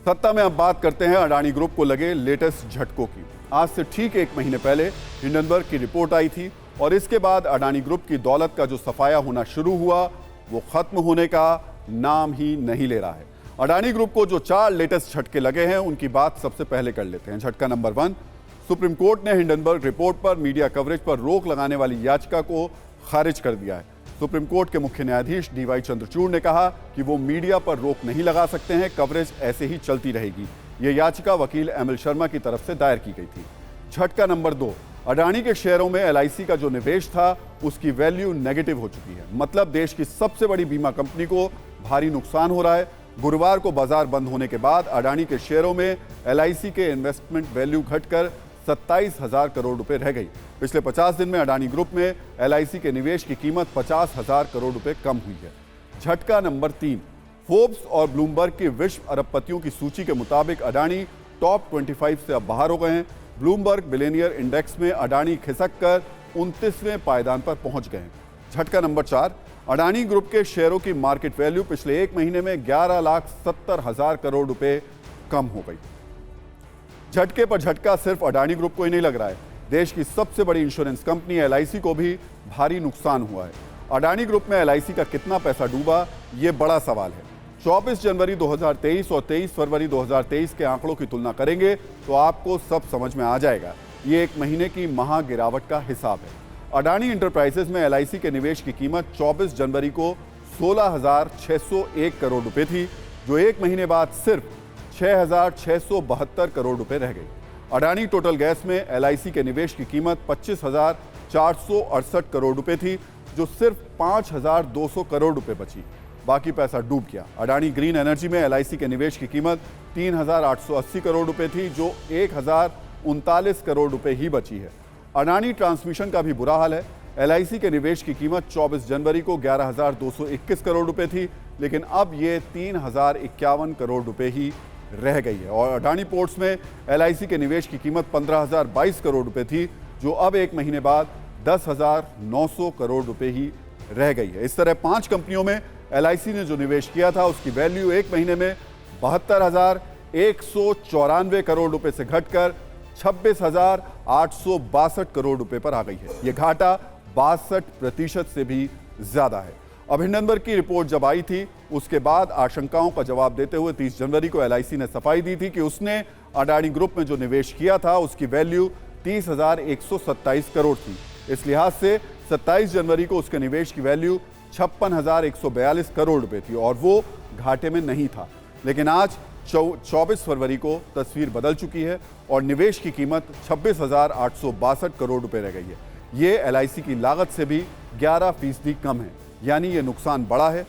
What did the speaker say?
सत्ता में अब बात करते हैं अडानी ग्रुप को लगे लेटेस्ट झटकों की। आज से ठीक एक महीने पहले हिंडनबर्ग की रिपोर्ट आई थी और इसके बाद अडानी ग्रुप की दौलत का जो सफाया होना शुरू हुआ वो खत्म होने का नाम ही नहीं ले रहा है। अडानी ग्रुप को जो 4 लेटेस्ट झटके लगे हैं उनकी बात सबसे पहले कर लेते हैं। झटका नंबर 1, सुप्रीम कोर्ट ने हिंडनबर्ग रिपोर्ट पर मीडिया कवरेज पर रोक लगाने वाली याचिका को खारिज कर दिया है। सुप्रीम कोर्ट के मुख्य न्यायाधीश डीवाई चंद्रचूड़ ने कहा कि वो मीडिया पर रोक नहीं लगा सकते हैं, कवरेज ऐसे ही चलती रहेगी। ये याचिका वकील एमएल शर्मा की तरफ से दायर की गई थी। झटका नंबर 2, अडानी के शेयरों में एलआईसी का जो निवेश था उसकी वैल्यू नेगेटिव हो चुकी है। मतलब देश की सबसे बड़ी बीमा कंपनी को भारी नुकसान हो रहा है। गुरुवार को बाजार बंद होने के बाद अडानी के शेयरों में एलआईसी के इन्वेस्टमेंट वैल्यू घटकर 27,000 करोड़ रुपए रह गई। पिछले 50 दिन में अडानी ग्रुप में एलआईसी के निवेश की कीमत 50,000 करोड़ रुपए कम हुई है। झटका नंबर 3, फोर्ब्स और ब्लूमबर्ग के विश्व अरबपतियों की सूची के मुताबिक अडानी टॉप 25 से अब बाहर हो गए हैं। ब्लूमबर्ग बिलियनियर इंडेक्स में अडानी खिसक कर 29वें पायदान पर पहुंच गए हैं। झटका नंबर 4, अडानी ग्रुप के शेयरों की मार्केट वैल्यू पिछले एक महीने में 11,70,000 करोड़ रुपए कम हो गई। झटके पर झटका सिर्फ अडानी ग्रुप को ही नहीं लग रहा है, देश की सबसे बड़ी इंश्योरेंस कंपनी एलआईसी को भी भारी नुकसान हुआ है। अडानी ग्रुप में एलआईसी का कितना पैसा डूबा, ये बड़ा सवाल है। 24 जनवरी 2023 और 23 फरवरी 2023 के आंकड़ों की तुलना करेंगे तो आपको सब समझ में आ जाएगा। ये एक महीने की महा गिरावट का हिसाब है। अडानी इंटरप्राइजेज में एलआईसी के निवेश की कीमत 24 जनवरी को 16,601 करोड़ रुपए थी, जो एक महीने बाद सिर्फ 6,672 करोड़ रुपए रह गई। अडानी टोटल गैस में एलआईसी के निवेश की कीमत 25,468 करोड़ रुपए थी, जो सिर्फ 5,200 करोड़ रुपए बची। बाकी पैसा डूब गया। अडानी ग्रीन एनर्जी में एलआईसी के निवेश की कीमत 3,880 करोड़ रुपए थी, जो 1,039 करोड़ रुपए ही बची है। अडानी ट्रांसमिशन का भी बुरा हाल है। एलआईसी के निवेश की कीमत 24 जनवरी को 11,221 करोड़ रुपए थी, लेकिन अब ये 3,051 करोड़ रुपए ही रह गई है। और अडानी पोर्ट्स में एलआईसी के निवेश की कीमत 15,022 करोड़ रुपए थी, जो अब एक महीने बाद 10,900 करोड़ रुपए ही रह गई है। इस तरह 5 कंपनियों में एलआईसी ने जो निवेश किया था उसकी वैल्यू एक महीने में 72,194 करोड़ रुपए से घटकर 26,862 करोड़ रुपए पर आ गई है। यह घाटा 62% से भी ज्यादा है। अब हिंडनबर्ग की रिपोर्ट जब आई थी उसके बाद आशंकाओं का जवाब देते हुए 30 जनवरी को एलआईसी ने सफाई दी थी कि उसने अडानी ग्रुप में जो निवेश किया था उसकी वैल्यू 30,127 करोड़ थी। इस लिहाज से 27 जनवरी को उसके निवेश की वैल्यू 56,142 करोड़ रुपए थी और वो घाटे में नहीं था। लेकिन आज 24 फरवरी को तस्वीर बदल चुकी है और निवेश की कीमत 26,862 करोड़ रुपए रह गई है। ये एलआईसी की लागत से भी 11% कम है, यानी ये नुकसान बड़ा है।